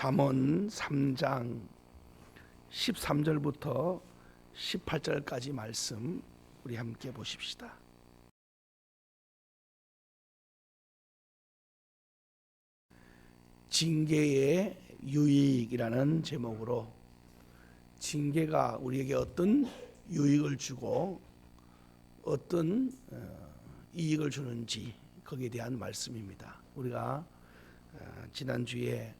잠언 3장 13절부터 18절까지 말씀 우리 함께 보십시다. 징계의 유익이라는 제목으로 징계가 우리에게 어떤 유익을 주고 어떤 이익을 주는지 거기에 대한 말씀입니다. 우리가 지난주에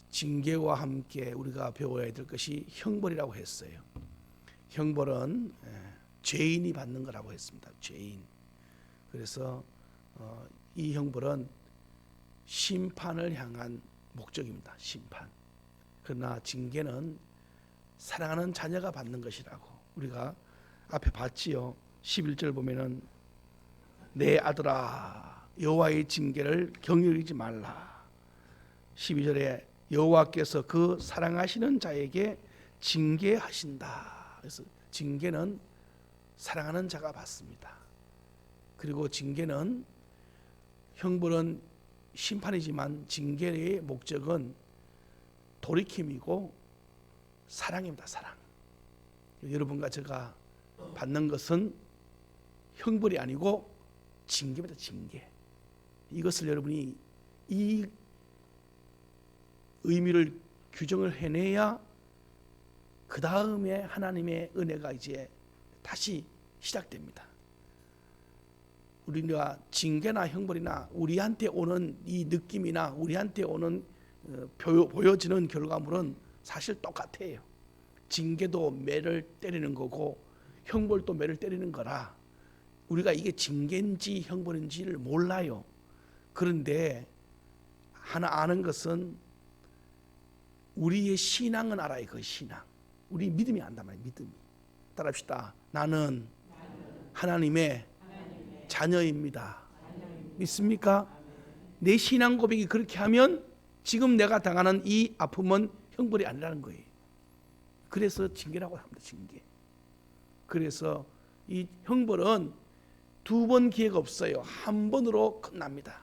징계와 함께 우리가 배워야 될 것이 형벌이라고 했어요. 형벌은 죄인이 받는 거라고 했습니다. 죄인. 그래서 이 형벌은 심판을 향한 목적입니다. 심판. 그러나 징계는 사랑하는 자녀가 받는 것이라고 우리가 앞에 봤지요. 11절 보면은 내 아들아 여호와의 징계를 경외하지 말라. 12절에 여호와께서 그 사랑하시는 자에게 징계하신다. 그래서 징계는 사랑하는 자가 받습니다. 그리고 징계는 형벌은 심판이지만 징계의 목적은 돌이킴이고 사랑입니다. 사랑. 여러분과 제가 받는 것은 형벌이 아니고 징계입니다. 징계. 이것을 여러분이 이 의미를 규정을 해내야 그 다음에 하나님의 은혜가 이제 다시 시작됩니다. 우리가 징계나 형벌이나 우리한테 오는 이 느낌이나 우리한테 오는 보여지는 결과물은 사실 똑같아요. 징계도 매를 때리는 거고 형벌도 매를 때리는 거라 우리가 이게 징계인지 형벌인지를 몰라요. 그런데 하나 아는 것은 우리의 신앙은 알아요. 그 신앙. 우리 믿음이 안단 말이에요. 믿음이. 따라합시다. 나는 하나님의 자녀입니다. 믿습니까? 내 신앙 고백이 그렇게 하면 지금 내가 당하는 이 아픔은 형벌이 아니라는 거예요. 그래서 징계라고 합니다. 징계. 그래서 이 형벌은 두 번 기회가 없어요. 한 번으로 끝납니다.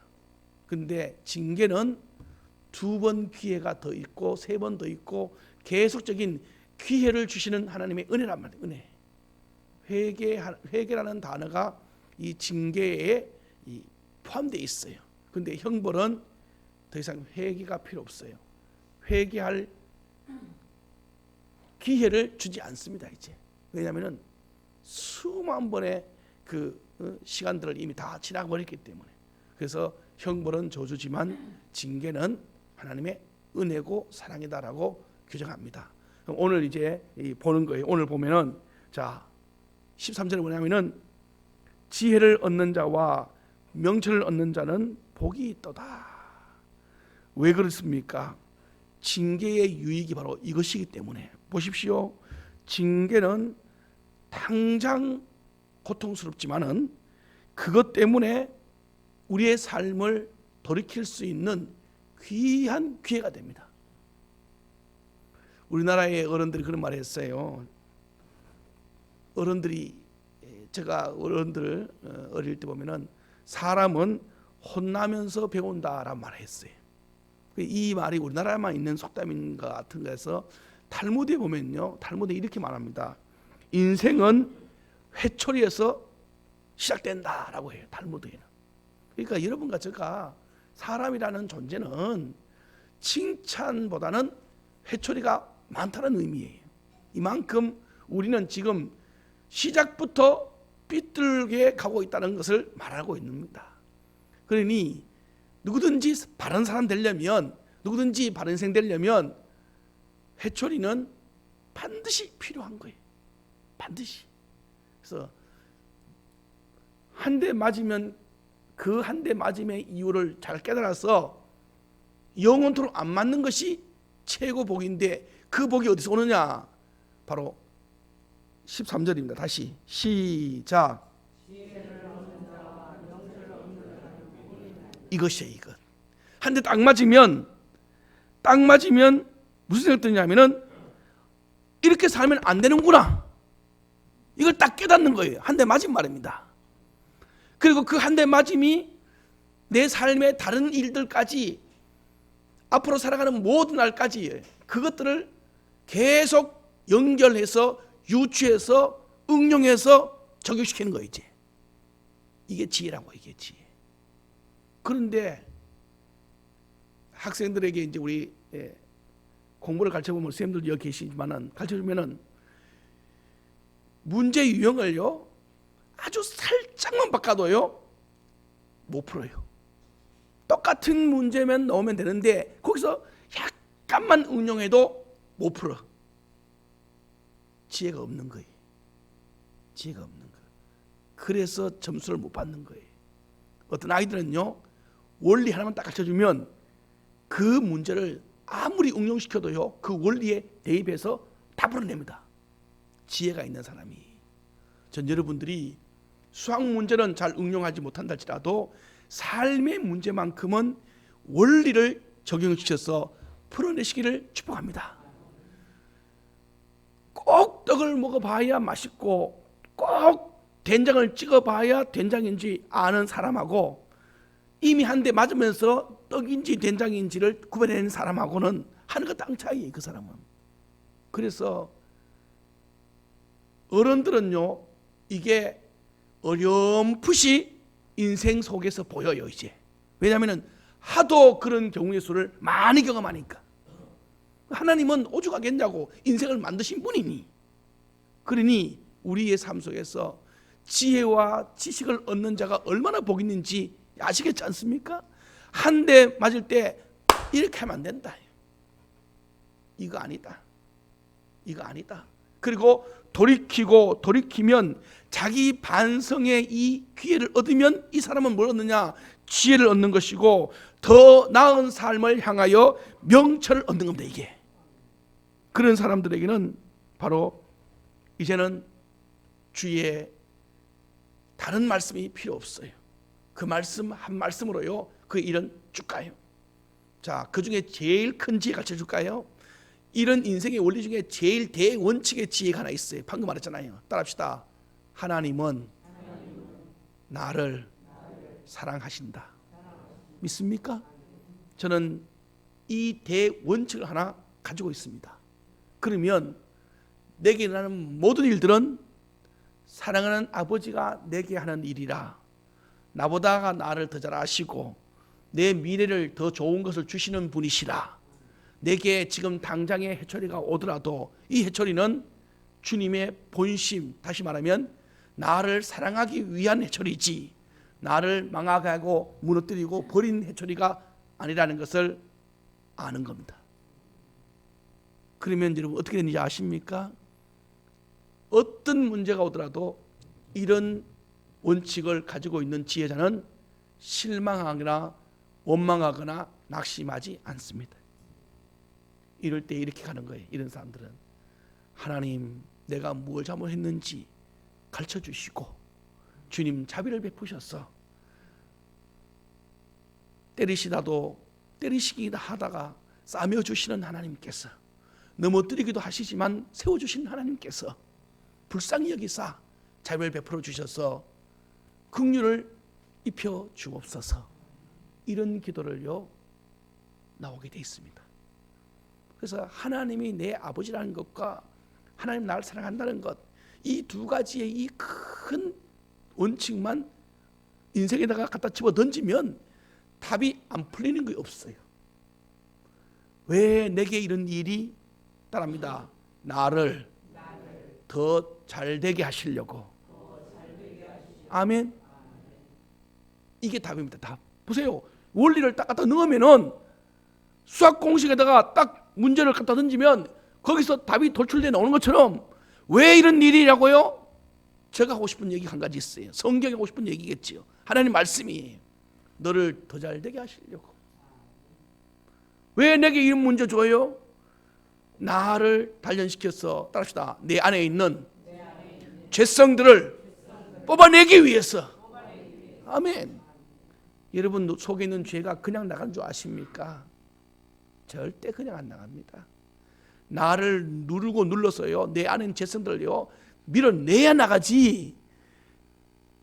근데 징계는 두 번 기회가 더 있고 세 번 더 있고 계속적인 기회를 주시는 하나님의 은혜란 말이에요. 은혜. 회개라는 단어가 이 징계에 포함되어 있어요. 근데 형벌은 더 이상 회개가 필요 없어요. 회개할 기회를 주지 않습니다. 이제. 왜냐하면 수만 번의 그 시간들을 이미 다 지나버렸기 때문에. 그래서 형벌은 저주지만 징계는 하나님의 은혜고 사랑이다라고 규정합니다. 그럼 오늘 이제 보는 거예요. 오늘 보면은 자 13절에 뭐냐면은 지혜를 얻는 자와 명철을 얻는 자는 복이 있도다. 왜 그렇습니까? 징계의 유익이 바로 이것이기 때문에. 보십시오. 징계는 당장 고통스럽지만은 그것 때문에 우리의 삶을 돌이킬 수 있는 귀한 기회가 됩니다. 우리나라의 어른들이 그런 말을 했어요. 제가 어른들 어릴 때 보면은 사람은 혼나면서 배운다라는 말을 했어요. 이 말이 우리나라에만 있는 속담인 것 같은 거에서 탈무드에 보면요, 탈무드에 이렇게 말합니다. 인생은 회초리에서 시작된다라고 해요. 탈무드에는. 그러니까 여러분과 제가 사람이라는 존재는 칭찬보다는 회초리가 많다는 의미예요. 이만큼 우리는 지금 시작부터 삐뚤게 가고 있다는 것을 말하고 있습니다. 그러니 누구든지 바른 사람 되려면, 누구든지 바른 인생 되려면 회초리는 반드시 필요한 거예요. 반드시. 그래서 한 대 맞으면 그 한 대 맞음의 이유를 잘 깨달아서 영원토록 안 맞는 것이 최고 복인데 그 복이 어디서 오느냐? 바로 13절입니다. 다시 시작. 이것이에요. 이것. 한 대 딱 맞으면 무슨 생각 드냐면은 이렇게 살면 안 되는구나. 이걸 딱 깨닫는 거예요. 한 대 맞은 말입니다. 그리고 그 한 대 맞음이 내 삶의 다른 일들까지 앞으로 살아가는 모든 날까지 그것들을 계속 연결해서 유추해서 응용해서 적용시키는 거예요. 이게 지혜라고. 이게 지혜. 그런데 학생들에게 이제 우리 공부를 가르쳐보면 선생님들 여기 계시지만은 가르쳐주면은 문제 유형을요 아주 살짝만 바꿔도요 못 풀어요. 똑같은 문제면 넣으면 되는데 거기서 약간만 응용해도 못 풀어. 지혜가 없는 거예요. 지혜가 없는 거예요. 그래서 점수를 못 받는 거예요. 어떤 아이들은요 원리 하나만 딱 가르쳐주면 그 문제를 아무리 응용시켜도요 그 원리에 대입해서 다 풀어냅니다. 지혜가 있는 사람이. 전 여러분들이 수학 문제는 잘 응용하지 못한다 할지라도 삶의 문제만큼은 원리를 적용시켜서 풀어내시기를 축복합니다. 꼭 떡을 먹어봐야 맛있고 꼭 된장을 찍어봐야 된장인지 아는 사람하고 이미 한 대 맞으면서 떡인지 된장인지를 구별해내는 사람하고는 하늘과 땅 차이예요. 그 사람은. 그래서 어른들은요 이게 어렴풋이 인생 속에서 보여요. 이제 왜냐하면 하도 그런 경우의 수를 많이 경험하니까. 하나님은 오죽하겠냐고 인생을 만드신 분이니. 그러니 우리의 삶 속에서 지혜와 지식을 얻는 자가 얼마나 복 있는지 아시겠지 않습니까? 한 대 맞을 때 이렇게 하면 안 된다. 이거 아니다. 이거 아니다. 그리고 돌이키면 자기 반성의 이 기회를 얻으면 이 사람은 뭘 얻느냐? 지혜를 얻는 것이고 더 나은 삶을 향하여 명철을 얻는 겁니다. 이게. 그런 사람들에게는 바로 이제는 주의 다른 말씀이 필요 없어요. 그 말씀 한 말씀으로요 그 일은 쭉 가요. 자, 그 중에 제일 큰 지혜 가르쳐 줄까요? 이런 인생의 원리 중에 제일 대원칙의 지혜가 하나 있어요. 방금 말했잖아요. 따라합시다. 하나님은 나를 사랑하신다. 믿습니까? 저는 이 대원칙을 하나 가지고 있습니다. 그러면 내게 일어나는 모든 일들은 사랑하는 아버지가 내게 하는 일이라, 나보다가 나를 더 잘 아시고 내 미래를 더 좋은 것을 주시는 분이시라, 내게 지금 당장의 해초리가 오더라도 이 해초리는 주님의 본심, 다시 말하면 나를 사랑하기 위한 해초리지 나를 망하게 하고 무너뜨리고 버린 해초리가 아니라는 것을 아는 겁니다. 그러면 여러분 어떻게 되는지 아십니까? 어떤 문제가 오더라도 이런 원칙을 가지고 있는 지혜자는 실망하거나 원망하거나 낙심하지 않습니다. 이럴 때 이렇게 가는 거예요. 이런 사람들은 하나님 내가 뭘 잘못했는지 가르쳐 주시고 주님 자비를 베푸셔서 때리시다도 때리시기도 하다가 싸매 주시는 하나님께서, 넘어뜨리기도 하시지만 세워주시는 하나님께서 불쌍히 여기사 자비를 베풀어 주셔서 긍휼을 입혀 주옵소서. 이런 기도를요 나오게 돼 있습니다. 그래서 하나님이 내 아버지라는 것과 하나님 나를 사랑한다는 것, 이 두 가지의 이 큰 원칙만 인생에다가 갖다 집어 던지면 답이 안 풀리는 게 없어요. 왜 내게 이런 일이 따릅니다. 나를 더 잘되게 하시려고. 아멘. 이게 답입니다. 답. 보세요. 원리를 딱 갖다 넣으면은 수학 공식에다가 딱 문제를 갖다 던지면 거기서 답이 돌출돼 나오는 것처럼 왜 이런 일이라고요? 제가 하고 싶은 얘기 한 가지 있어요. 성경에 하고 싶은 얘기겠지요. 하나님 말씀이 너를 더 잘되게 하시려고. 왜 내게 이런 문제 줘요? 나를 단련시켜서, 따라합시다, 내 안에 있는 죄성들을 뽑아내기 위해서. 아멘. 여러분 속에 있는 죄가 그냥 나간 줄 아십니까? 절대 그냥 안 나갑니다. 나를 누르고 눌러서요 내 안에 있는 죄성들을요 밀어내야 나가지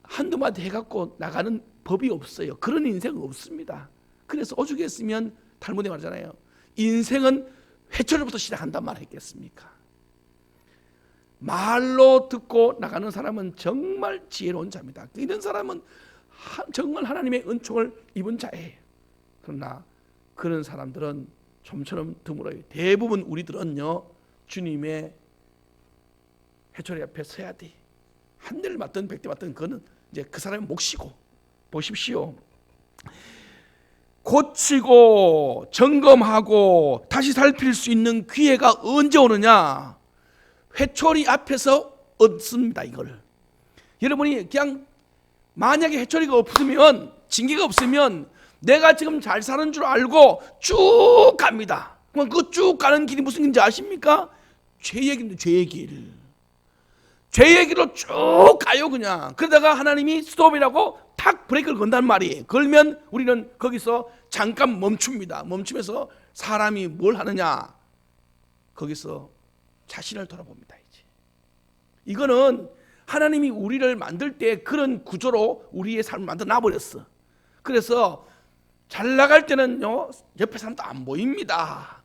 한두 마디 해갖고 나가는 법이 없어요. 그런 인생은 없습니다. 그래서 오죽했으면 탈무드에 말하잖아요. 인생은 회초리부터 시작한단 말 했겠습니까? 말로 듣고 나가는 사람은 정말 지혜로운 자입니다. 이런 사람은 정말 하나님의 은총을 입은 자예요. 그러나 그런 사람들은 좀처럼 드물어요. 대부분 우리들은요, 주님의 회초리 앞에 서야 돼. 한 대를 맞든 100대 맞든 그거는 이제 그 사람의 몫이고. 보십시오. 고치고 점검하고 다시 살필 수 있는 기회가 언제 오느냐? 회초리 앞에서 얻습니다. 이걸 여러분이 그냥 만약에 회초리가 없으면, 징계가 없으면 내가 지금 잘 사는 줄 알고 쭉 갑니다. 그럼 그 쭉 가는 길이 무슨 길인지 아십니까? 죄의 길입니다. 죄의 길. 죄의 길로 쭉 가요. 그냥 그러다가 하나님이 스톱이라고 탁 브레이크를 건단 말이에요. 걸면 우리는 거기서 잠깐 멈춥니다. 멈추면서 사람이 뭘 하느냐, 거기서 자신을 돌아봅니다. 이제 이거는 하나님이 우리를 만들 때 그런 구조로 우리의 삶을 만들어 놔버렸어. 그래서 잘 나갈 때는요, 옆에 사람도 안 보입니다.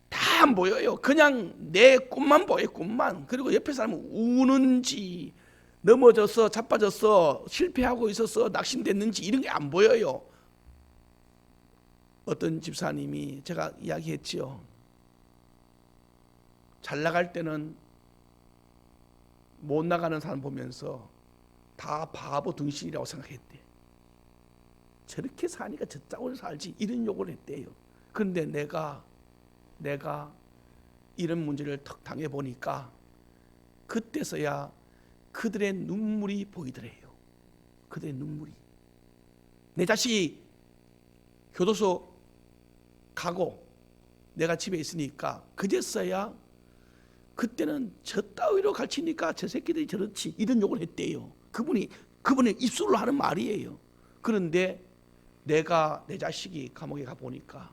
다 안 보여요. 그냥 내 꿈만 보여요. 꿈만. 그리고 옆에 사람은 우는지, 넘어져서 자빠져서 실패하고 있어서 낙심됐는지 이런 게 안 보여요. 어떤 집사님이, 제가 이야기했지요, 잘 나갈 때는 못 나가는 사람 보면서 다 바보 등신이라고 생각했대. 저렇게 사니까 저짝으로 살지, 이런 욕을 했대요. 그런데 내가 이런 문제를 턱 당해보니까 그때서야 그들의 눈물이 보이더래요. 그들의 눈물이. 내 자식이 교도소 가고 내가 집에 있으니까 그제서야, 그때는 저 따위로 가르치니까 저 새끼들이 저렇지, 이런 욕을 했대요. 그분의 입술로 하는 말이에요. 그런데 내가 내 자식이 감옥에 가 보니까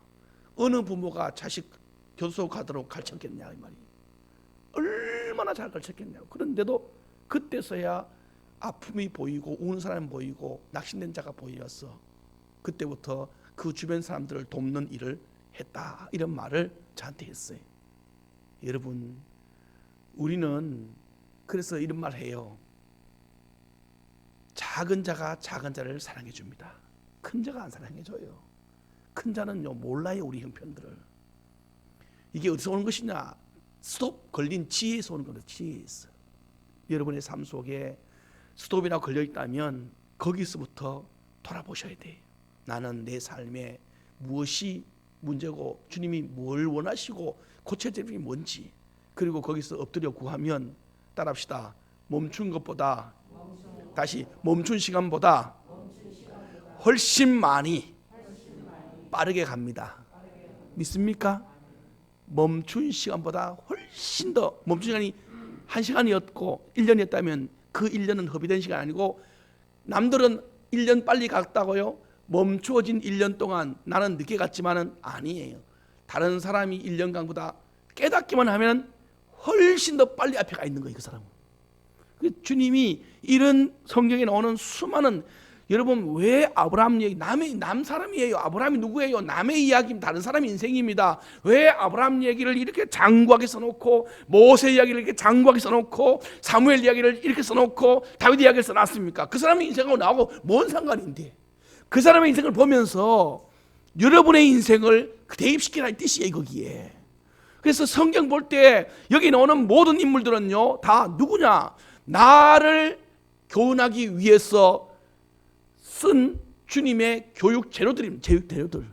어느 부모가 자식 교도소 가도록 가르쳤겠냐 이 말이에요. 얼마나 잘 가르쳤겠냐고. 그런데도 그때서야 아픔이 보이고 우는 사람이 보이고 낙심된 자가 보였어. 그때부터 그 주변 사람들을 돕는 일을 했다, 이런 말을 저한테 했어요. 여러분, 우리는 그래서 이런 말 해요. 작은 자가 작은 자를 사랑해 줍니다. 큰 자가 안 사랑해 줘요. 큰 자는요, 몰라요, 우리 형편들을. 이게 어디서 오는 것이냐? 스톱 걸린 지혜에서 오는 겁니다. 지혜에서. 여러분의 삶 속에 스톱이라고 걸려 있다면 거기서부터 돌아보셔야 돼요. 나는 내 삶에 무엇이 문제고 주님이 뭘 원하시고 고쳐야 될 점이 뭔지, 그리고 거기서 엎드려 구하면, 따라합시다. 멈춘 것보다, 다시 멈춘 시간보다 훨씬 많이 빠르게 갑니다. 믿습니까? 멈춘 시간보다 훨씬 더, 멈춘 시간이 1시간이었고 1년이었다면 그 1년은 허비된 시간 아니고, 남들은 1년 빨리 갔다고요? 멈추어진 1년 동안 나는 늦게 갔지만은 아니에요. 다른 사람이 1년간보다 깨닫기만 하면 훨씬 더 빨리 앞에 가 있는 거예요, 그 사람은. 주님이 이런 성경에 나오는 수많은, 여러분 왜 아브라함 얘기, 남 사람이에요. 아브라함이 누구예요? 남의 이야기, 다른 사람의 인생입니다. 왜 아브라함 얘기를 이렇게 장구하게 써놓고, 모세 이야기를 이렇게 장구하게 써놓고, 사무엘 이야기를 이렇게 써놓고, 다윗 이야기를 써놨습니까? 그 사람의 인생하고 나하고 뭔 상관인데? 그 사람의 인생을 보면서 여러분의 인생을 대입시키라는 뜻이에요, 거기에. 그래서 성경 볼 때 여기 나오는 모든 인물들은요, 다 누구냐? 나를 교훈하기 위해서 쓴 주님의 교육 재료들입니다. 교육 재료들.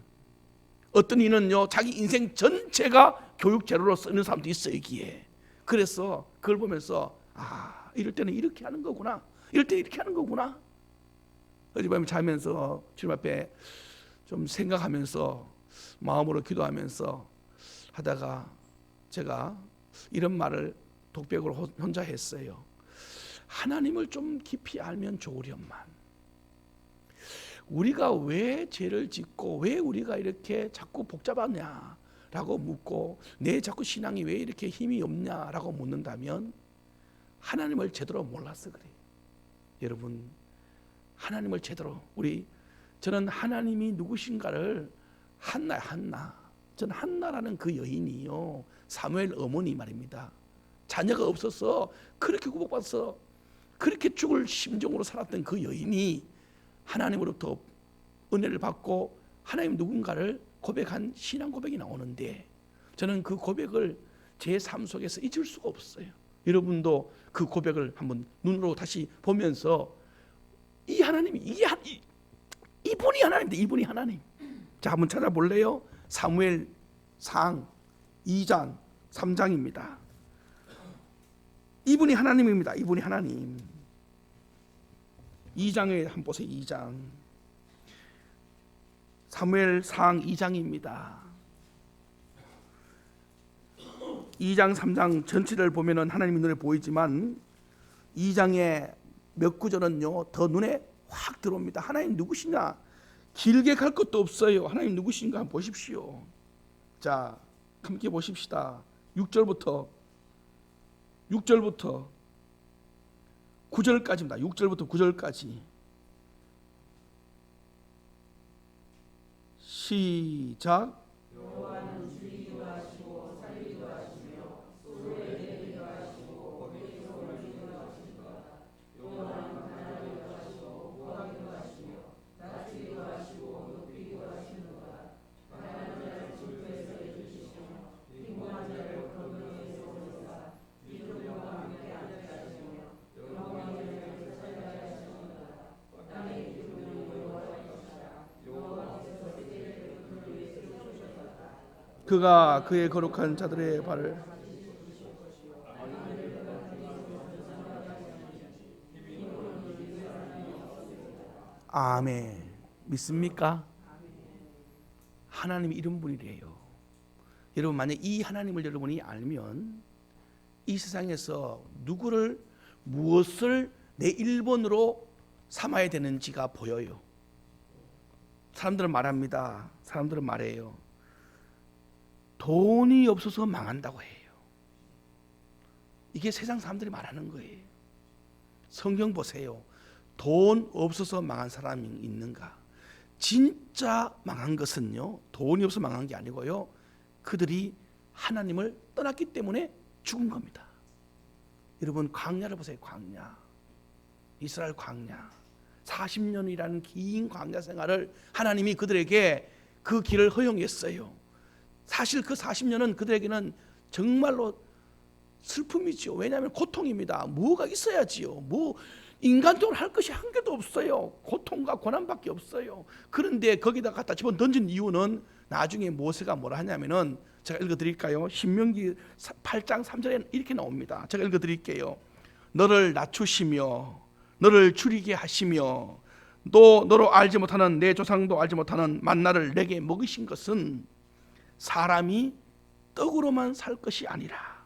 어떤 이는요, 자기 인생 전체가 교육 재료로 쓰는 사람도 있어요, 여기에. 그래서 그걸 보면서, 아, 이럴 때는 이렇게 하는 거구나, 이럴 때 이렇게 하는 거구나. 어젯밤에 자면서 주님 앞에 좀 생각하면서 마음으로 기도하면서 하다가 제가 이런 말을 독백으로 혼자 했어요. 하나님을 좀 깊이 알면 좋으련만, 우리가 왜 죄를 짓고 왜 우리가 이렇게 자꾸 복잡하냐라고 묻고, 내 자꾸 신앙이 왜 이렇게 힘이 없냐라고 묻는다면 하나님을 제대로 몰라서 그래요. 여러분, 하나님을 제대로, 저는 하나님이 누구신가를 한나. 전 한나라는 그 여인이요, 사무엘 어머니 말입니다. 자녀가 없어서 그렇게 구속받아서 그렇게 죽을 심정으로 살았던 그 여인이 하나님으로부터 은혜를 받고 하나님 누군가를 고백한 신앙 고백이 나오는데, 저는 그 고백을 제 삶 속에서 잊을 수가 없어요. 여러분도 그 고백을 한번 눈으로 다시 보면서 이 하나님이 이분이 하나님입니다. 이분이 하나님. 자, 한번 찾아볼래요? 사무엘상 2장 3장입니다. 이분이 하나님입니다. 이분이 하나님. 2장에 한번 보세요. 2장. 사무엘상 2장입니다. 2장 3장 전체를 보면은 하나님이 눈에 보이지만 2장의 몇 구절은요 더 눈에 확 들어옵니다. 하나님 누구시냐? 길게 갈 것도 없어요. 하나님 누구신가 한번 보십시오. 자, 함께 보십시다. 6절부터 9절까지입니다. 6절부터 9절까지 시작. 그가 그의 거룩한 자들의 발을 아멘. 믿습니까? 하나님이 이런 분이래요. 여러분, 만약 이 하나님을 여러분이 알면 이 세상에서 누구를 무엇을 내 1번으로 삼아야 되는지가 보여요. 사람들은 말합니다. 사람들은 말해요. 돈이 없어서 망한다고 해요. 이게 세상 사람들이 말하는 거예요. 성경 보세요. 돈 없어서 망한 사람이 있는가? 진짜 망한 것은요, 돈이 없어서 망한 게 아니고요, 그들이 하나님을 떠났기 때문에 죽은 겁니다. 여러분, 광야를 보세요. 광야, 이스라엘 광야 40년이라는 긴 광야 생활을 하나님이 그들에게 그 길을 허용했어요. 사실 그 40년은 그들에게는 정말로 슬픔이죠. 왜냐하면 고통입니다. 뭐가 있어야지요. 뭐 인간적으로 할 것이 한 개도 없어요. 고통과 고난밖에 없어요. 그런데 거기다 갖다 집어 던진 이유는 나중에 모세가 뭐라 하냐면은, 제가 읽어드릴까요? 신명기 8장 3절에 이렇게 나옵니다. 제가 읽어드릴게요. 너를 낮추시며 너를 줄이게 하시며 또 너로 알지 못하는 내 조상도 알지 못하는 만나를 내게 먹이신 것은 사람이 떡으로만 살 것이 아니라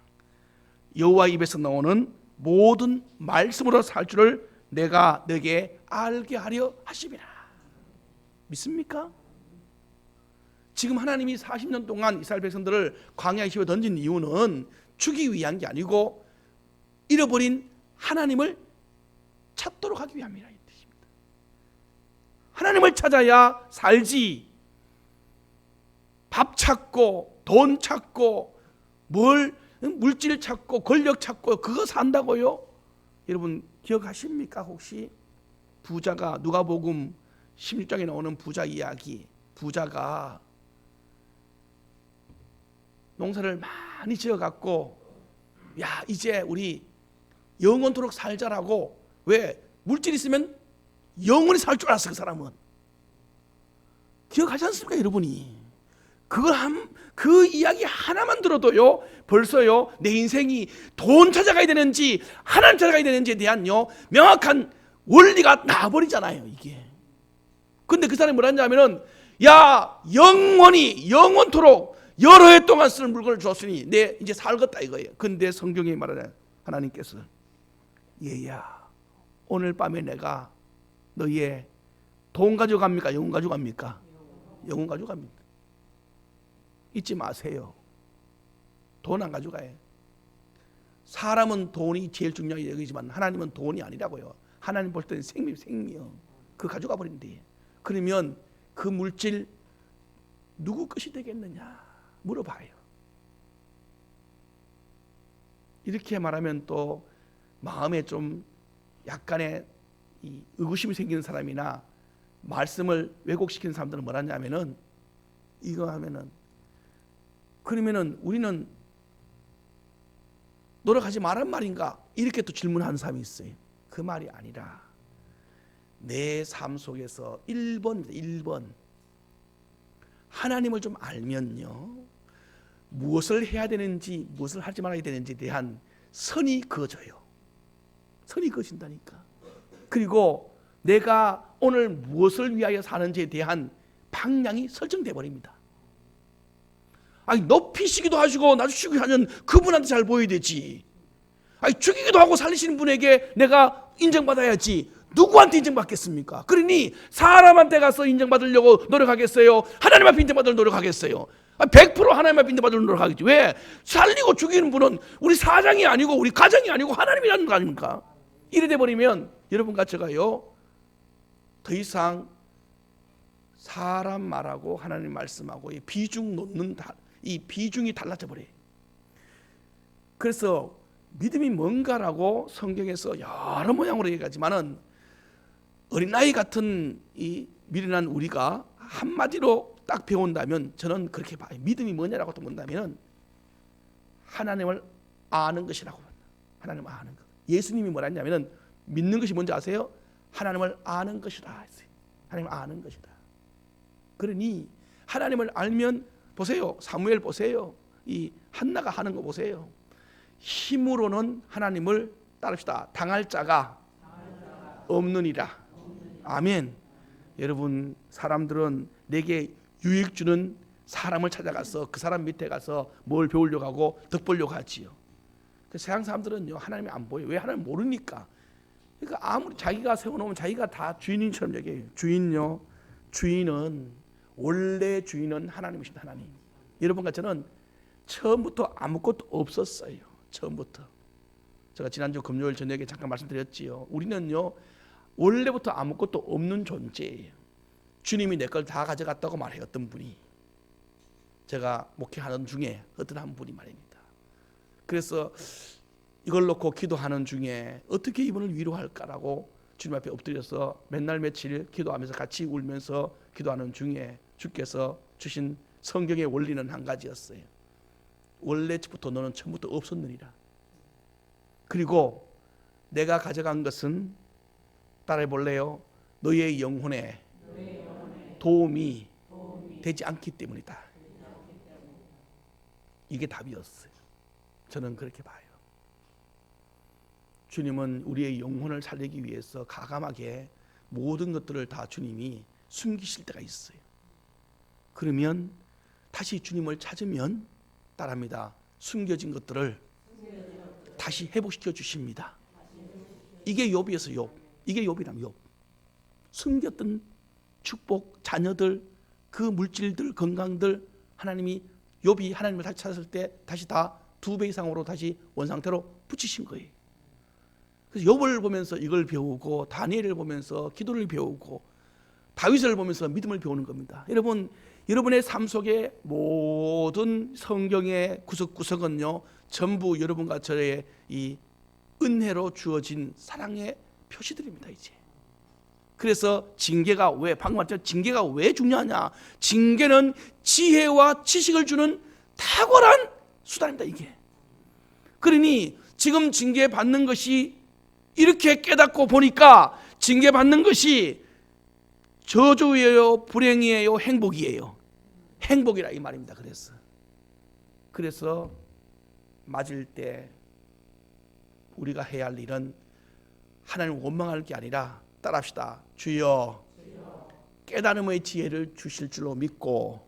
여호와 입에서 나오는 모든 말씀으로 살 줄을 내가 너에게 알게 하려 하심이라. 믿습니까? 지금 하나님이 40년 동안 이스라엘 백성들을 광야에 집어 던진 이유는 죽이기 위한 게 아니고 잃어버린 하나님을 찾도록 하기 위함이라 이 뜻입니다. 하나님을 찾아야 살지. 밥 찾고 돈 찾고 물질 찾고 권력 찾고 그거 산다고요? 여러분 기억하십니까? 혹시 부자가, 누가복음 16장에 나오는 부자 이야기, 부자가 농사를 많이 지어갖고 야 이제 우리 영원토록 살자라고, 왜? 물질 있으면 영원히 살 줄 알았어. 그 사람은 기억하지 않습니까? 여러분이 그 이야기 하나만 들어도요 벌써요 내 인생이 돈 찾아가야 되는지 하나님 찾아가야 되는지에 대한요 명확한 원리가 나버리잖아요 이게. 근데 그 사람이 뭐라 했냐면은, 야 영원토록 여러 해 동안 쓸 물건을 줬으니 내 이제 살겠다 이거예요. 근데 성경에 말하는 하나님께서, 얘야 오늘 밤에 내가 너의 돈 가져갑니까? 영혼 가져갑니까? 영혼 가져갑니다. 잊지 마세요. 돈 안 가져가요. 사람은 돈이 제일 중요하게 여기지만 하나님은 돈이 아니라고요. 하나님 볼 때는 생명 그거 가져가 버린대. 그러면 그 물질 누구 것이 되겠느냐 물어봐요. 이렇게 말하면 또 마음에 좀 약간의 이 의구심이 생기는 사람이나 말씀을 왜곡시키는 사람들은 뭐라냐면은 이거 하면은 그러면은 우리는 노력하지 말란 말인가 이렇게 또 질문하는 사람이 있어요. 그 말이 아니라 내 삶 속에서 1번 하나님을 좀 알면요 무엇을 해야 되는지 무엇을 하지 말아야 되는지에 대한 선이 그어져요. 선이 그어진다니까. 그리고 내가 오늘 무엇을 위하여 사는지에 대한 방향이 설정돼 버립니다. 아니 높이시기도 하시고 낮추시기도 하는 그분한테 잘 보여야 되지. 아니 죽이기도 하고 살리시는 분에게 내가 인정받아야지. 누구한테 인정받겠습니까? 그러니 사람한테 가서 인정받으려고 노력하겠어요? 하나님 앞에 인정받으려고 노력하겠어요? 100% 하나님 앞에 인정받으려고 노력하겠지. 왜? 살리고 죽이는 분은 우리 사장이 아니고 우리 가정이 아니고 하나님이라는 거 아닙니까? 이래 돼 버리면 여러분과 제가요 더 이상 사람 말하고 하나님 말씀하고 이 비중 놓는 이 비중이 달라져 버려요. 그래서 믿음이 뭔가라고 성경에서 여러 모양으로 얘기하지만은 어린아이 같은 이 미련한 우리가 한마디로 딱 배운다면 저는 그렇게 봐요. 믿음이 뭐냐라고 또 본다면 하나님을 아는 것이라고 봅니다. 하나님을 아는 것. 예수님이 뭐라 했냐면은 믿는 것이 뭔지 아세요? 하나님을 아는 것이다 했어요. 하나님을 아는 것이다. 그러니 하나님을 알면 보세요. 사무엘 보세요. 이 한나가 하는 거 보세요. 힘으로는 하나님을 따릅시다. 당할 자가 없느니라. 아멘. 여러분 사람들은 내게 유익 주는 사람을 찾아가서 그 사람 밑에 가서 뭘 배우려고 하고 덕 보려고 하지요. 그 세상 사람들은요 하나님이 안 보여요. 왜? 하나님 모르니까. 그러니까 아무리 자기가 세워놓으면 자기가 다 주인인처럼 얘기해요. 주인요. 주인은 원래 주인은 하나님이십니다. 하나님. 여러분과 저는 처음부터 아무것도 없었어요. 처음부터. 제가 지난주 금요일 저녁에 잠깐 말씀드렸지요. 우리는요 원래부터 아무것도 없는 존재예요. 주님이 내 걸 다 가져갔다고 말해요. 어떤 분이. 제가 목회하는 중에 어떤 한 분이 말입니다. 그래서 이걸 놓고 기도하는 중에 어떻게 이분을 위로할까라고 주님 앞에 엎드려서 맨날 며칠 기도하면서 같이 울면서 기도하는 중에 주께서 주신 성경의 원리는 한 가지였어요. 원래부터 너는 처음부터 없었느니라. 그리고 내가 가져간 것은 따라해 볼래요? 너의 영혼에 도움이 되지 않기 때문이다. 이게 답이었어요. 저는 그렇게 봐요. 주님은 우리의 영혼을 살리기 위해서 가감하게 모든 것들을 다 주님이 숨기실 때가 있어요. 그러면 다시 주님을 찾으면 따라합니다. 숨겨진 것들을 다시 회복시켜 주십니다. 이게 욥이었어요. 욥. 이게 욥이라면 욥. 숨겼던 축복, 자녀들, 그 물질들, 건강들 하나님이 욥이 하나님을 다시 찾았을 때 다시 다 2배 이상으로 다시 원상태로 붙이신 거예요. 그래서 욥을 보면서 이걸 배우고 다니엘을 보면서 기도를 배우고 다윗을 보면서 믿음을 배우는 겁니다. 여러분, 여러분의 삶 속의 모든 성경의 구석구석은요 전부 여러분과 저의 이 은혜로 주어진 사랑의 표시들입니다. 이제 그래서 징계가 왜 방금 말했죠? 징계가 왜 중요하냐? 징계는 지혜와 지식을 주는 탁월한 수단입니다. 이게 그러니 지금 징계 받는 것이 이렇게 깨닫고 보니까 징계 받는 것이 저주예요, 불행이에요, 행복이에요. 행복이라 이 말입니다. 그래서 맞을 때 우리가 해야 할 일은 하나님을 원망할 게 아니라 따라합시다. 주여 깨달음의 지혜를 주실 줄로 믿고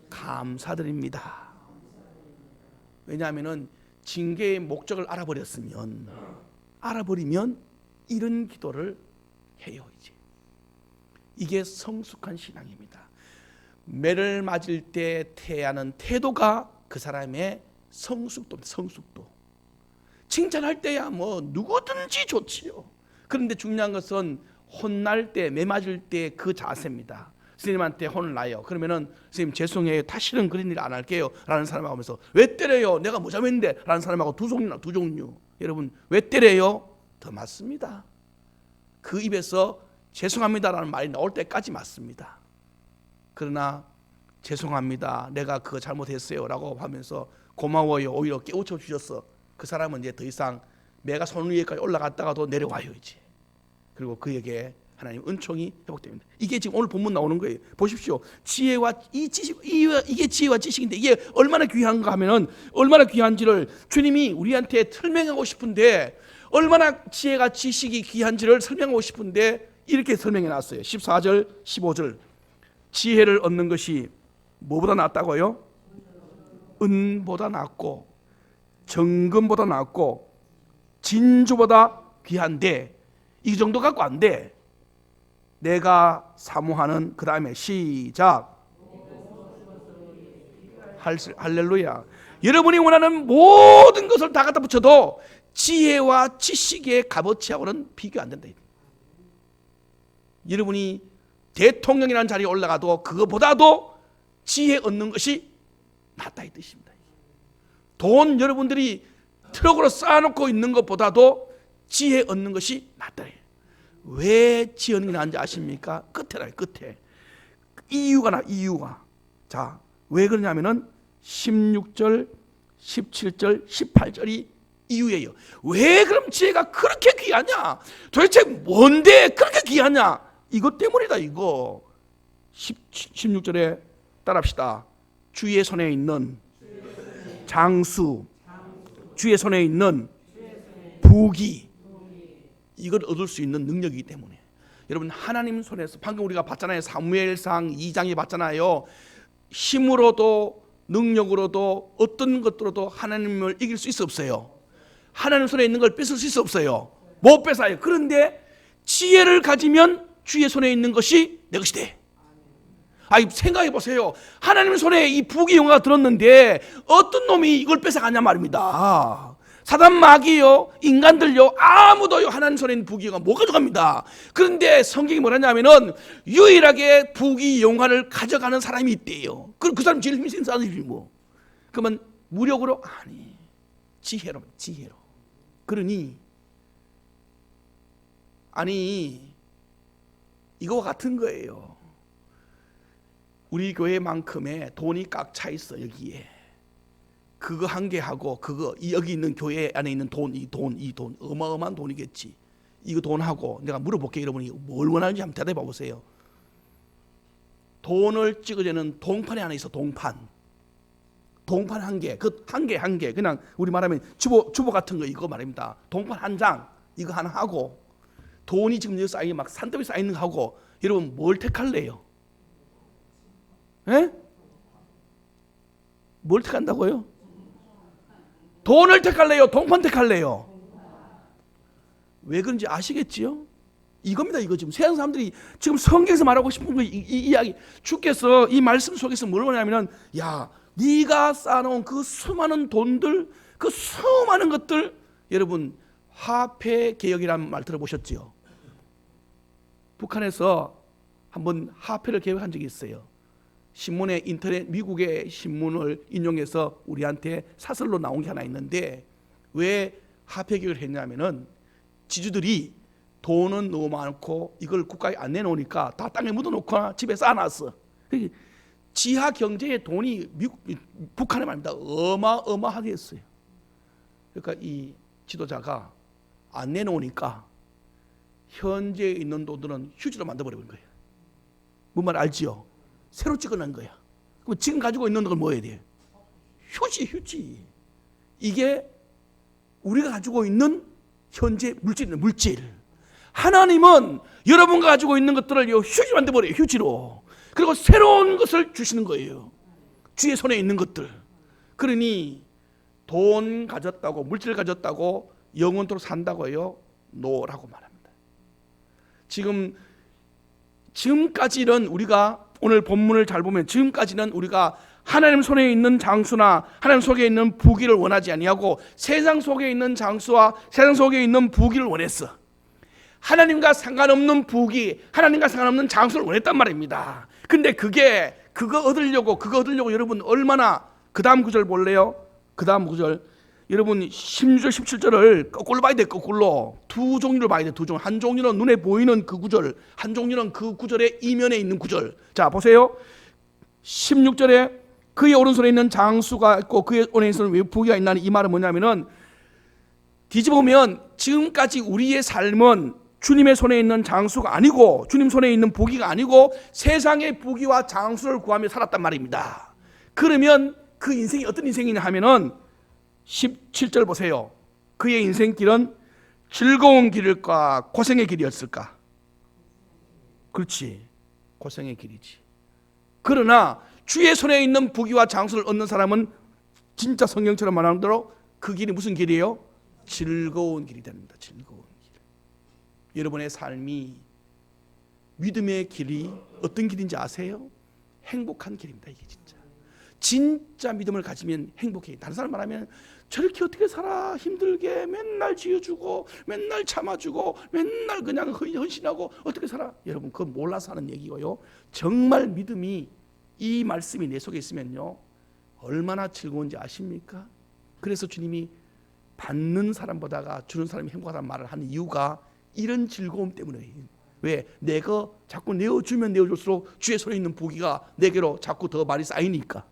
감사드립니다. 왜냐하면 징계의 목적을 알아버리면 이런 기도를 해요. 이게 성숙한 신앙입니다. 매를 맞을 때 태하는 태도가 그 사람의 성숙도. 칭찬할 때야 뭐 누구든지 좋지요. 그런데 중요한 것은 혼날 때, 매 맞을 때 그 자세입니다. 스님한테 혼을 나요. 그러면은 스님 죄송해요, 다시는 그런 일 안 할게요 라는 사람하고 하면서 왜 때려요? 내가 뭐 잘못했는데 라는 사람하고 두 종류. 여러분 왜 때려요? 더 맞습니다. 그 입에서 죄송합니다라는 말이 나올 때까지 맞습니다. 그러나 죄송합니다, 내가 그거 잘못했어요 라고 하면서 고마워요 오히려 깨우쳐 주셨어. 그 사람은 이제 더 이상 내가 손 위에까지 올라갔다가도 내려와요 이제. 그리고 그에게 하나님 은총이 회복됩니다. 이게 지금 오늘 본문 나오는 거예요. 보십시오. 지혜와 이 지식, 이게 지혜와 지식인데 이게 얼마나 귀한가 하면은 얼마나 귀한지를 주님이 우리한테 설명하고 싶은데, 얼마나 지혜가 지식이 귀한지를 설명하고 싶은데 이렇게 설명해 놨어요. 14절 15절 지혜를 얻는 것이 뭐보다 낫다고요? 은보다 낫고 정금보다 낫고 진주보다 귀한데 이 정도 갖고 안 돼. 내가 사모하는, 그 다음에 시작, 할렐루야. 여러분이 원하는 모든 것을 다 갖다 붙여도 지혜와 지식의 값어치하고는 비교 안 된다. 여러분이 대통령이라는 자리에 올라가도 그거보다도 지혜 얻는 것이 낫다 이 뜻입니다. 돈 여러분들이 트럭으로 쌓아놓고 있는 것보다도 지혜 얻는 것이 낫다. 왜 지혜 얻는 게 나은지 아십니까? 끝에라, 끝에 이유가. 자, 왜 그러냐면은 16절 17절 18절이 이유예요. 왜 그럼 지혜가 그렇게 귀하냐? 도대체 뭔데 그렇게 귀하냐? 이것 때문이다. 이거 16절에 따라합시다. 주의 손에 있는 장수, 주의 손에 있는 부귀, 이걸 얻을 수 있는 능력이기 때문에. 여러분 하나님 손에서, 방금 우리가 봤잖아요. 사무엘상 2장에 봤잖아요. 힘으로도 능력으로도 어떤 것들로도 하나님을 이길 수 있어 없어요? 하나님 손에 있는 걸 뺏을 수 있어 없어요? 못 뺏어요. 그런데 지혜를 가지면 주의 손에 있는 것이 내 것이 돼. 생각해 보세요. 하나님 손에 이 부귀 영화가 들었는데 어떤 놈이 이걸 뺏어가냐 말입니다. 사단 마귀요, 인간들요, 아무도요 하나님 손에 있는 부귀 영화 못 가져갑니다. 그런데 성경이 뭐라냐면은 유일하게 부귀 영화를 가져가는 사람이 있대요. 그럼 그 사람 제일 힘이 센 사람이지 뭐. 그러면 무력으로? 아니, 지혜로. 그러니 이거와 같은 거예요. 우리 교회만큼의 돈이 꽉 차 있어 여기에. 그거 한 개 하고 그거 여기 있는 교회 안에 있는 돈, 이 돈 어마어마한 돈이겠지. 이거 돈하고 내가 물어볼게요. 여러분이 뭘 원하는지 한번 대답해 보세요. 돈을 찍어내는 동판이 하나 있어. 동판 한 개, 그 한 개 그냥 우리 말하면 주보 같은 거 이거 말입니다. 동판 한 장 이거 하나 하고 돈이 지금 여기 쌓이게 막 산더미 쌓이는 거 하고, 여러분 뭘 택할래요? 예? 뭘 택한다고요? 돈을 택할래요? 동판 택할래요? 왜 그런지 아시겠지요? 이겁니다. 이거 지금 세상 사람들이 지금 성경에서 말하고 싶은 거, 이 이야기. 주께서 이 말씀 속에서 뭘 하냐면은, 야, 네가 쌓아놓은 그 수많은 돈들, 그 수많은 것들, 여러분 화폐 개혁이라는 말 들어보셨지요? 북한에서 한번 화폐를 개혁한 적이 있어요. 신문에, 인터넷, 미국의 신문을 인용해서 우리한테 사설로 나온 게 하나 있는데, 왜 화폐 개혁을 했냐면은 지주들이 돈은 너무 많고 이걸 국가에 안 내놓으니까 다 땅에 묻어놓거나 집에 쌓아놨어. 지하 경제의 돈이 북한에 말입니다. 어마어마하게 했어요. 그러니까 이 지도자가 안 내놓으니까 현재 있는 돈들은 휴지로 만들어버린 거예요. 뭔 말 알지요? 새로 찍어낸 거야. 그럼 지금 가지고 있는 걸 뭐 해야 돼? 휴지. 이게 우리가 가지고 있는 현재 물질. 하나님은 여러분가 가지고 있는 것들을 휴지 만들어버려요. 휴지로. 그리고 새로운 것을 주시는 거예요. 주의 손에 있는 것들. 그러니 돈 가졌다고, 물질 가졌다고 영원토록 산다고요? 노라고 말합니다. 지금까지는 우리가 오늘 본문을 잘 보면, 지금까지는 우리가 하나님 손에 있는 장수나 하나님 속에 있는 부귀를 원하지 아니하고 세상 속에 있는 장수와 세상 속에 있는 부귀를 원했어. 하나님과 상관없는 부귀, 하나님과 상관없는 장수를 원했단 말입니다. 근데 그거 얻으려고 여러분 얼마나, 그 다음 구절 볼래요? 그 다음 구절 여러분 16절 17절을 거꾸로 봐야 돼. 거꾸로 두 종류를 봐야 돼. 두 종류. 한 종류는 눈에 보이는 그 구절, 한 종류는 그 구절의 이면에 있는 구절. 자 보세요. 16절에 그의 오른손에 있는 장수가 있고 그의 오른손에 외부기가 있나니, 이 말은 뭐냐면은 뒤집어보면 지금까지 우리의 삶은 주님의 손에 있는 장수가 아니고, 주님 손에 있는 보기가 아니고 세상의 보기와 장수를 구하며 살았단 말입니다. 그러면 그 인생이 어떤 인생이냐 하면은 17절 보세요. 그의 인생길은 즐거운 길일까 고생의 길이었을까? 그렇지, 고생의 길이지. 그러나 주의 손에 있는 부귀와 장수를 얻는 사람은 진짜 성경처럼 말하는 대로 그 길이 무슨 길이에요? 즐거운 길이 됩니다. 즐거운 길. 여러분의 삶이, 믿음의 길이 어떤 길인지 아세요? 행복한 길입니다. 이게 진짜 믿음을 가지면 행복해. 다른 사람 말하면 저렇게 어떻게 살아, 힘들게 맨날 지어주고 맨날 참아주고 맨날 그냥 헌신하고 어떻게 살아. 여러분 그건 몰라서 하는 얘기고요. 정말 믿음이, 이 말씀이 내 속에 있으면요 얼마나 즐거운지 아십니까? 그래서 주님이 받는 사람보다가 주는 사람이 행복하다는 말을 하는 이유가 이런 즐거움 때문에. 왜? 내가 자꾸 내어주면 내어줄수록 주의 손에 있는 보기가 내게로 자꾸 더 많이 쌓이니까.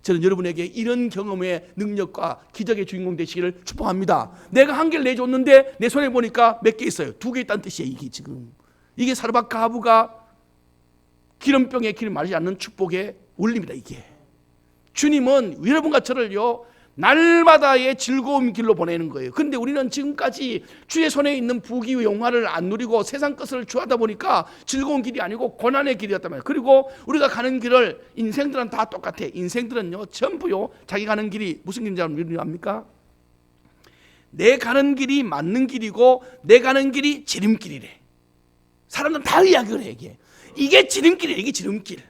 저는 여러분에게 이런 경험의 능력과 기적의 주인공 되시기를 축복합니다. 내가 한 개를 내줬는데 내 손에 보니까 몇 개 있어요. 2개 있다는 뜻이에요. 이게 지금 이게 사르밧가 하부가 기름병에 기름 마르지 않는 축복의 원리입니다. 이게 주님은 여러분과 저를요 날마다의 즐거움 길로 보내는 거예요. 그런데 우리는 지금까지 주의 손에 있는 부귀 영화를 안 누리고 세상 것을 좋아하다 보니까 즐거운 길이 아니고 고난의 길이었단 말이에요. 그리고 우리가 가는 길을, 인생들은 다 똑같아. 인생들은요 전부요 자기 가는 길이 무슨 길인지 압니까? 내 가는 길이 맞는 길이고 내 가는 길이 지름길이래. 사람들은 다 이야기를 해. 이게 지름길이에요. 이게 지름길.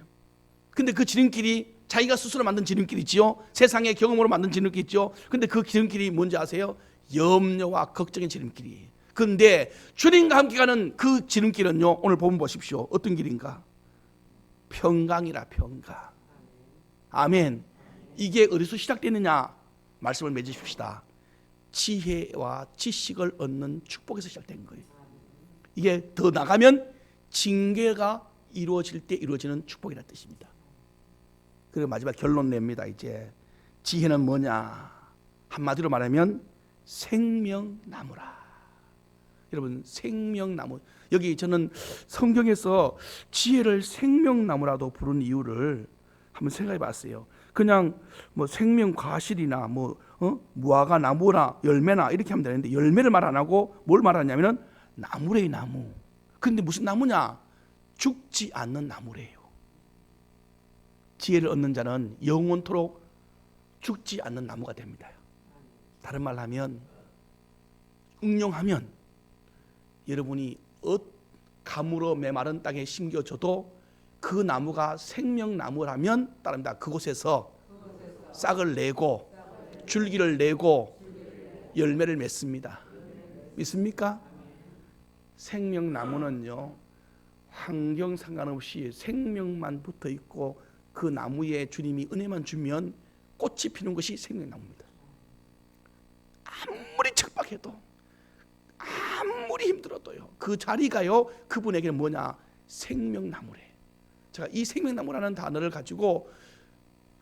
근데 그 지름길이 자기가 스스로 만든 지름길이지요. 세상의 경험으로 만든 지름길이죠. 근데 그 지름길이 뭔지 아세요? 염려와 걱정의 지름길이에요. 그런데 주님과 함께 가는 그 지름길은요, 오늘 보면 보십시오. 어떤 길인가? 평강이라. 평강. 아멘. 이게 어디서 시작되느냐? 말씀을 맺으십시다. 지혜와 지식을 얻는 축복에서 시작된 거예요. 이게 더 나가면 징계가 이루어질 때 이루어지는 축복이라는 뜻입니다. 그리고 마지막 결론 냅니다. 이제 지혜는 뭐냐? 한마디로 말하면 생명나무라. 여러분 생명나무, 여기 저는 성경에서 지혜를 생명나무라도 부른 이유를 한번 생각해 봤어요. 그냥 뭐 생명과실이나 무화과 나무나 열매나 이렇게 하면 되는데 열매를 말 안 하고 뭘 말하냐면은 나무래요. 나무. 근데 무슨 나무냐? 죽지 않는 나무래요. 지혜를 얻는 자는 영원토록 죽지 않는 나무가 됩니다. 다른 말로 하면, 응용하면 여러분이 가물어 메마른 땅에 심겨져도 그 나무가 생명나무라면 따릅니다. 그곳에서 싹을 내고 줄기를 내고 열매를 맺습니다. 믿습니까? 생명나무는요 환경 상관없이 생명만 붙어 있고 그 나무에 주님이 은혜만 주면 꽃이 피는 것이 생명나무입니다. 아무리 척박해도 아무리 힘들어도요 그 자리가요 그분에게는 뭐냐? 생명나무래. 제가 이 생명나무라는 단어를 가지고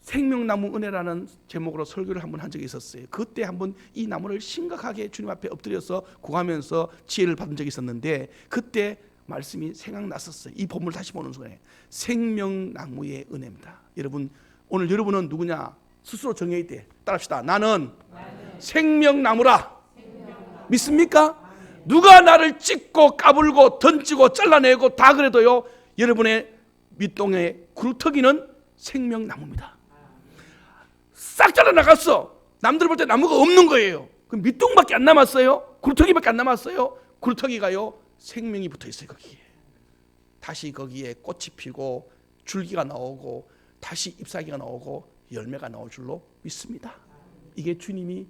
생명나무 은혜라는 제목으로 설교를 한번 한 적이 있었어요. 그때 한번 이 나무를 심각하게 주님 앞에 엎드려서 구하면서 지혜를 받은 적이 있었는데 그때 말씀이 생각났었어요. 이 본문을 다시 보는 순간에 생명나무의 은혜입니다. 여러분 오늘 여러분은 누구냐? 스스로 정해야 돼. 따라합시다. 나는 생명나무라. 믿습니까? 누가 나를 찢고 까불고 던지고 잘라내고 다 그래도요 여러분의 밑동의 굴뚝이는 생명나무입니다. 싹 잘라나갔어. 남들 볼 때 나무가 없는 거예요. 그럼 밑동밖에 안 남았어요. 굴뚝이밖에 안 남았어요. 굴뚝이가요 생명이 붙어 있어요. 거기에 다시 거기에 꽃이 피고 줄기가 나오고 다시 잎사귀가 나오고 열매가 나올 줄로 믿습니다. 이게 주님이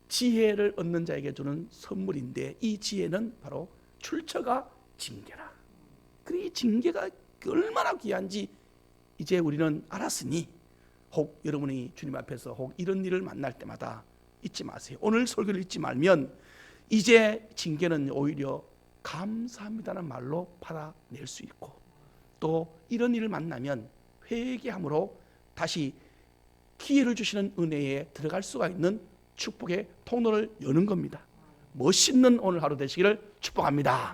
지혜를 얻는 자에게 주는 선물인데 이 지혜는 바로 출처가 징계라. 그리고 이 징계가 얼마나 귀한지 이제 우리는 알았으니 혹 여러분이 주님 앞에서 혹 이런 일을 만날 때마다 잊지 마세요. 오늘 설교를 잊지 말면 이제 징계는 오히려 감사합니다는 말로 받아낼 수 있고, 또 이런 일을 만나면 회개함으로 다시 기회를 주시는 은혜에 들어갈 수가 있는 축복의 통로를 여는 겁니다. 멋있는 오늘 하루 되시기를 축복합니다.